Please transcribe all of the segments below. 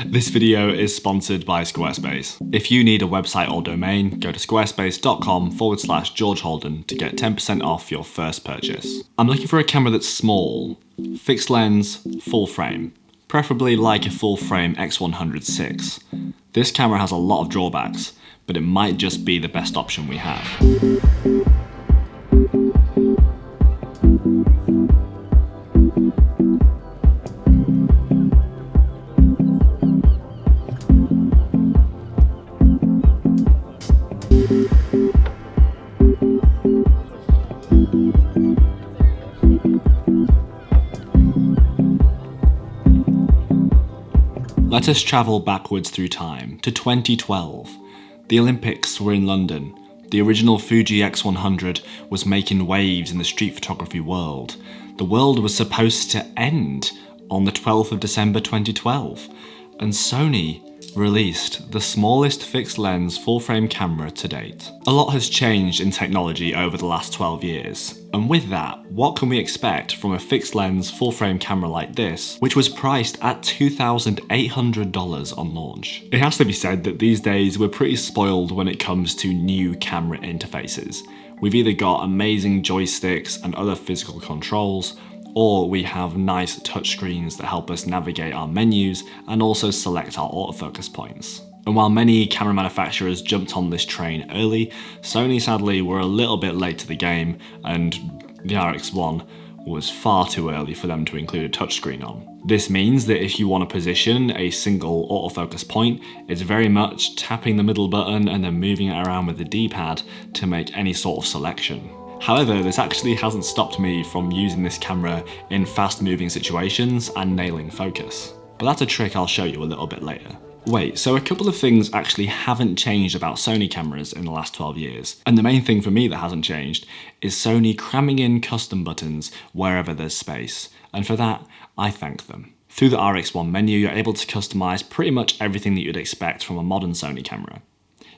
This video is sponsored by Squarespace. If you need a website or domain, go to squarespace.com/GeorgeHolden to get 10% off your first purchase. I'm looking for a camera that's small, fixed lens, full frame, preferably like a full frame X100VI. This camera has a lot of drawbacks, but it might just be the best option we have. Let us travel backwards through time to 2012. The Olympics were in London. The original Fuji X100 was making waves in the street photography world. The world was supposed to end on the 12th of December 2012, and Sony released the smallest fixed lens full frame camera to date. A lot has changed in technology over the last 12 years, and with that, what can we expect from a fixed lens full frame camera like this, which was priced at $2,800 on launch? It has to be said that these days we're pretty spoiled when it comes to new camera interfaces. We've either got amazing joysticks and other physical controls, or we have nice touchscreens that help us navigate our menus and also select our autofocus points. And while many camera manufacturers jumped on this train early, Sony sadly were a little bit late to the game, and the RX1 was far too early for them to include a touchscreen on. This means that if you want to position a single autofocus point, it's very much tapping the middle button and then moving it around with the D-pad to make any sort of selection. However, this actually hasn't stopped me from using this camera in fast-moving situations and nailing focus. But that's a trick I'll show you a little bit later. Wait, so a couple of things actually haven't changed about Sony cameras in the last 12 years. And the main thing for me that hasn't changed is Sony cramming in custom buttons wherever there's space. And for that, I thank them. Through the RX1 menu, you're able to customize pretty much everything that you'd expect from a modern Sony camera.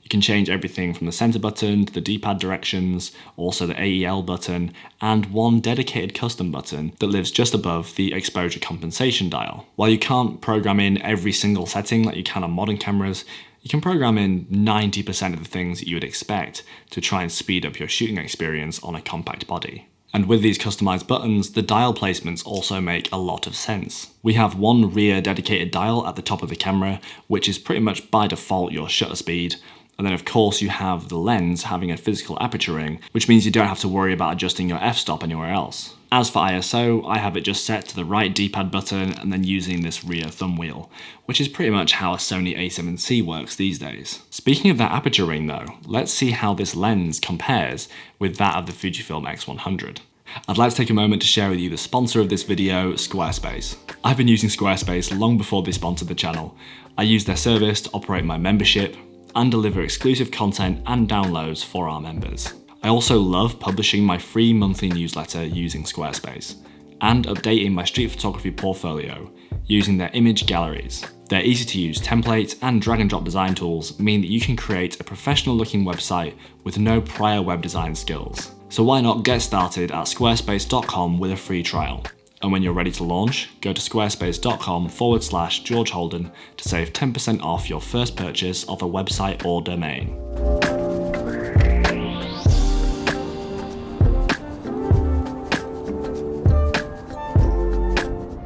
You can change everything from the center button to the D-pad directions, also the AEL button, and one dedicated custom button that lives just above the exposure compensation dial. While you can't program in every single setting like you can on modern cameras, you can program in 90% of the things that you would expect to try and speed up your shooting experience on a compact body. And with these customized buttons, the dial placements also make a lot of sense. We have one rear dedicated dial at the top of the camera, which is pretty much by default your shutter speed. And then of course you have the lens having a physical aperture ring, which means you don't have to worry about adjusting your f-stop anywhere else. As for ISO, I have it just set to the right D-pad button and then using this rear thumb wheel, which is pretty much how a Sony a7C works these days. Speaking of that aperture ring though, let's see how this lens compares with that of the Fujifilm X100. I'd like to take a moment to share with you the sponsor of this video, Squarespace. I've been using Squarespace long before they sponsored the channel. I use their service to operate my membership and deliver exclusive content and downloads for our members. I also love publishing my free monthly newsletter using Squarespace and updating my street photography portfolio using their image galleries. Their easy to use templates and drag and drop design tools mean that you can create a professional looking website with no prior web design skills. So why not get started at squarespace.com with a free trial? And when you're ready to launch, go to squarespace.com/GeorgeHolden to save 10% off your first purchase of a website or domain.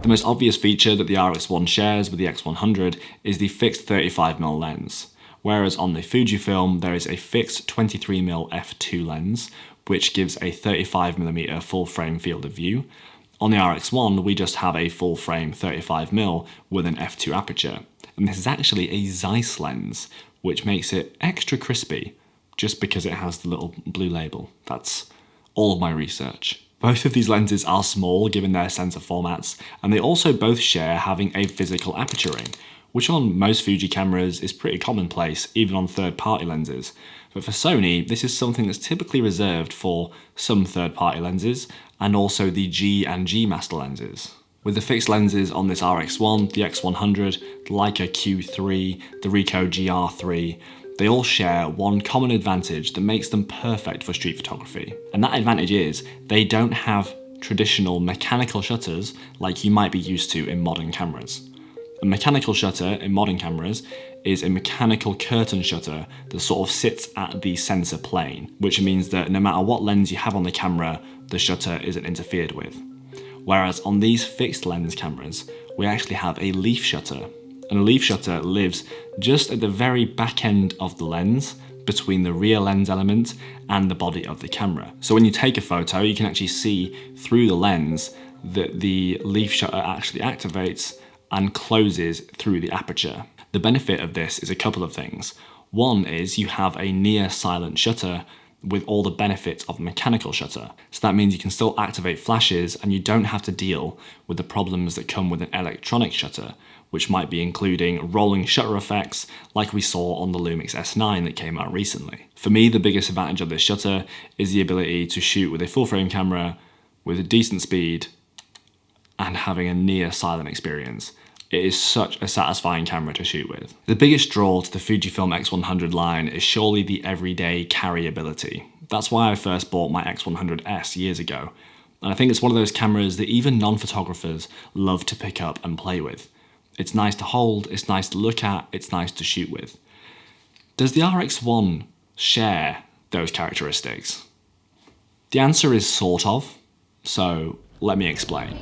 The most obvious feature that the RX1 shares with the X100 is the fixed 35mm lens, whereas on the Fujifilm there is a fixed 23mm f2 lens, which gives a 35mm full frame field of view. On the RX1, we just have a full frame 35mm with an f2 aperture. And this is actually a Zeiss lens, which makes it extra crispy just because it has the little blue label. That's all of my research. Both of these lenses are small given their sensor formats, and they also both share having a physical aperture ring, which on most Fuji cameras is pretty commonplace, even on third-party lenses. But for Sony, this is something that's typically reserved for some third-party lenses, and also the G and G Master lenses. With the fixed lenses on this RX1, the X100, the Leica Q3, the Ricoh GR III, they all share one common advantage that makes them perfect for street photography. And that advantage is they don't have traditional mechanical shutters like you might be used to in modern cameras. A mechanical shutter in modern cameras is a mechanical curtain shutter that sort of sits at the sensor plane, which means that no matter what lens you have on the camera, the shutter isn't interfered with. Whereas on these fixed lens cameras, we actually have a leaf shutter. And a leaf shutter lives just at the very back end of the lens, between the rear lens element and the body of the camera. So when you take a photo, you can actually see through the lens that the leaf shutter actually activates and closes through the aperture. The benefit of this is a couple of things. One is you have a near silent shutter with all the benefits of a mechanical shutter. So that means you can still activate flashes and you don't have to deal with the problems that come with an electronic shutter, which might be including rolling shutter effects like we saw on the Lumix S9 that came out recently. For me, the biggest advantage of this shutter is the ability to shoot with a full frame camera with a decent speed and having a near silent experience. It is such a satisfying camera to shoot with. The biggest draw to the Fujifilm X100 line is surely the everyday carryability. That's why I first bought my X100S years ago. And I think it's one of those cameras that even non-photographers love to pick up and play with. It's nice to hold, it's nice to look at, it's nice to shoot with. Does the RX1 share those characteristics? The answer is sort of, so let me explain.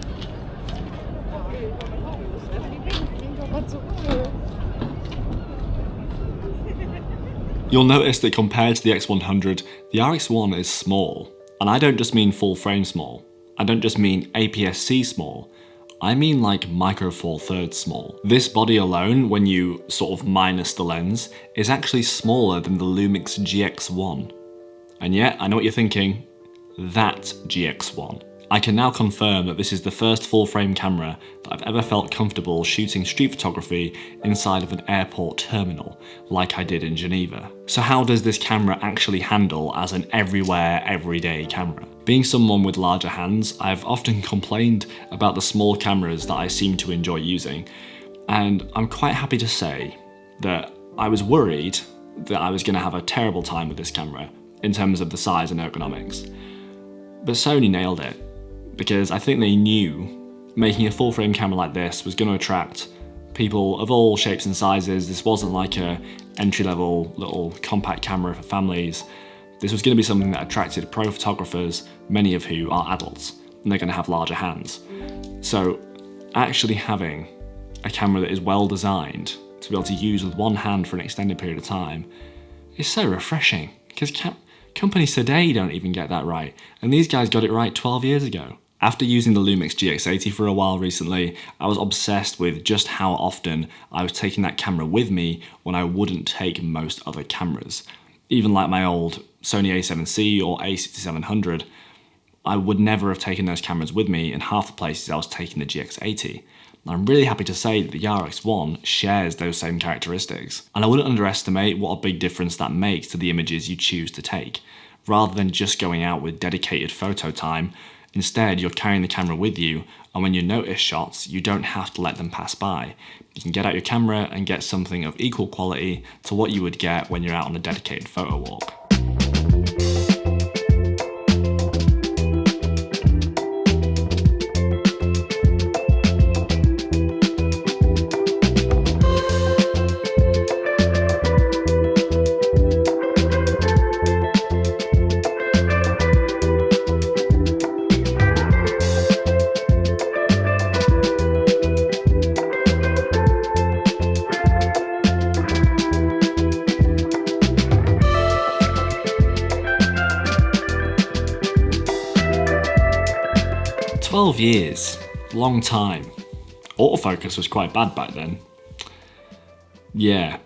You'll notice that compared to the X100, the RX1 is small. And I don't just mean full frame small. I don't just mean APS-C small. I mean like micro four thirds small. This body alone, when you sort of minus the lens, is actually smaller than the Lumix GX1. And yet, I know what you're thinking, that GX1. I can now confirm that this is the first full frame camera that I've ever felt comfortable shooting street photography inside of an airport terminal, like I did in Geneva. So how does this camera actually handle as an everywhere, everyday camera? Being someone with larger hands, I've often complained about the small cameras that I seem to enjoy using, and I'm quite happy to say that I was worried that I was going to have a terrible time with this camera in terms of the size and ergonomics. But Sony nailed it, because I think they knew making a full frame camera like this was going to attract people of all shapes and sizes. This wasn't like a entry-level little compact camera for families. This was going to be something that attracted pro photographers, many of who are adults, and they're going to have larger hands. So actually having a camera that is well designed to be able to use with one hand for an extended period of time is so refreshing, because companies today don't even get that right, and these guys got it right 12 years ago. After using the Lumix GX80 for a while recently, I was obsessed with just how often I was taking that camera with me when I wouldn't take most other cameras. Even like my old Sony a7C or a6700, I would never have taken those cameras with me in half the places I was taking the GX80. And I'm really happy to say that the RX1 shares those same characteristics. And I wouldn't underestimate what a big difference that makes to the images you choose to take. Rather than just going out with dedicated photo time, instead you're carrying the camera with you, and when you notice shots, you don't have to let them pass by. You can get out your camera and get something of equal quality to what you would get when you're out on a dedicated photo walk. Years, long time. Autofocus was quite bad back then. Yeah,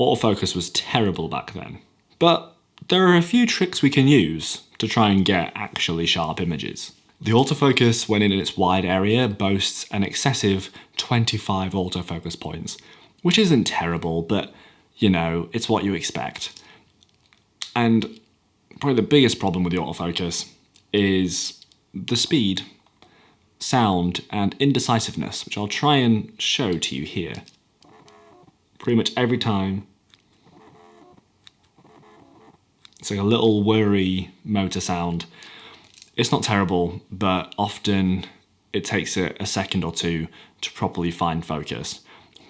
autofocus was terrible back then. But there are a few tricks we can use to try and get actually sharp images. The autofocus, when in its wide area, boasts an excessive 25 autofocus points, which isn't terrible, but you know, it's what you expect. And probably the biggest problem with the autofocus is the speed, sound, and indecisiveness, which I'll try and show to you here. Pretty much every time, it's like a little whirry motor sound. It's not terrible, but often it takes a second or two to properly find focus.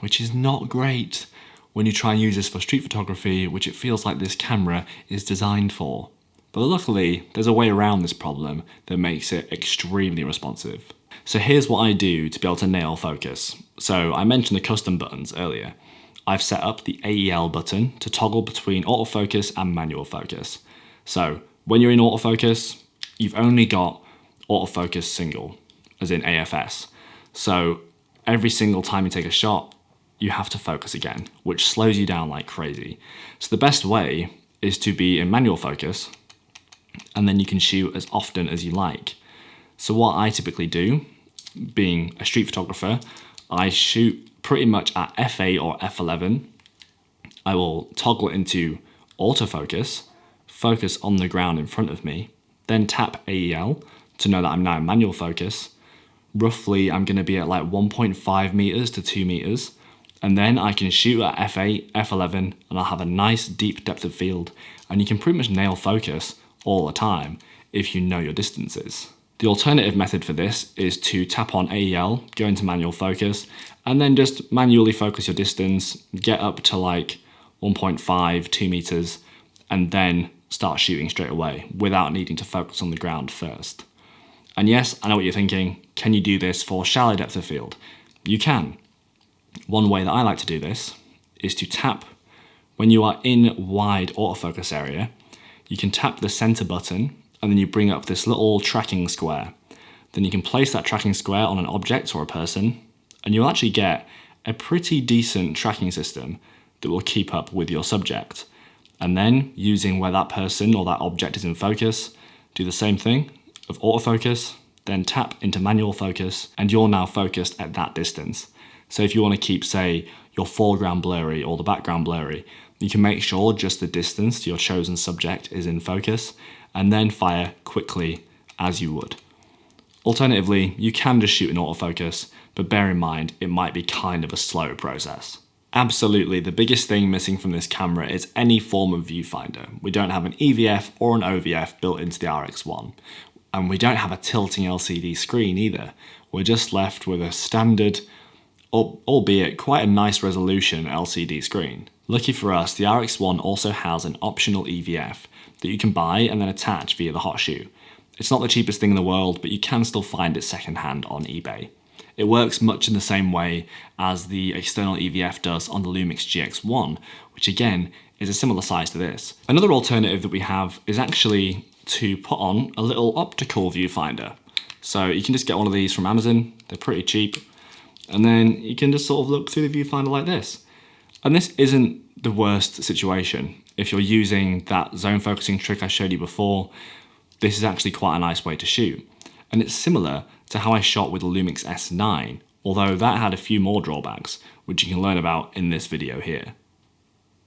which is not great when you try and use this for street photography, which it feels like this camera is designed for. But luckily, there's a way around this problem that makes it extremely responsive. So here's what I do to be able to nail focus. So I mentioned the custom buttons earlier. I've set up the AEL button to toggle between autofocus and manual focus. So when you're in autofocus, you've only got autofocus single, as in AFS. So every single time you take a shot, you have to focus again, which slows you down like crazy. So the best way is to be in manual focus, and then you can shoot as often as you like. So what I typically do, being a street photographer, I shoot pretty much at f8 or f11. I will toggle it into autofocus, focus on the ground in front of me, then tap AEL to know that I'm now in manual focus. Roughly, I'm going to be at like 1.5 meters to 2 meters. And then I can shoot at f8, f11, and I'll have a nice deep depth of field. And you can pretty much nail focus all the time if you know your distances. The alternative method for this is to tap on AEL, go into manual focus, and then just manually focus your distance, get up to like 1.5, 2 meters, and then start shooting straight away without needing to focus on the ground first. And yes, I know what you're thinking, can you do this for shallow depth of field? You can. One way that I like to do this is to tap, when you are in wide autofocus area, you can tap the center button and then you bring up this little tracking square. Then you can place that tracking square on an object or a person, and you'll actually get a pretty decent tracking system that will keep up with your subject. And then, using where that person or that object is in focus, do the same thing of autofocus, then tap into manual focus, and you're now focused at that distance. So if you want to keep, say, your foreground blurry or the background blurry, you can make sure just the distance to your chosen subject is in focus, and then fire quickly as you would. Alternatively, you can just shoot in autofocus, but bear in mind, it might be kind of a slow process. Absolutely, the biggest thing missing from this camera is any form of viewfinder. We don't have an EVF or an OVF built into the RX1, and we don't have a tilting LCD screen either. We're just left with a standard, albeit quite a nice resolution LCD screen. Lucky for us, the RX1 also has an optional EVF that you can buy and then attach via the hot shoe. It's not the cheapest thing in the world, but you can still find it secondhand on eBay. It works much in the same way as the external EVF does on the Lumix GX1, which again is a similar size to this. Another alternative that we have is actually to put on a little optical viewfinder. So you can just get one of these from Amazon, they're pretty cheap, and then you can just sort of look through the viewfinder like this. And this isn't the worst situation. If you're using that zone focusing trick I showed you before, this is actually quite a nice way to shoot. And it's similar to how I shot with the Lumix S9, although that had a few more drawbacks, which you can learn about in this video here.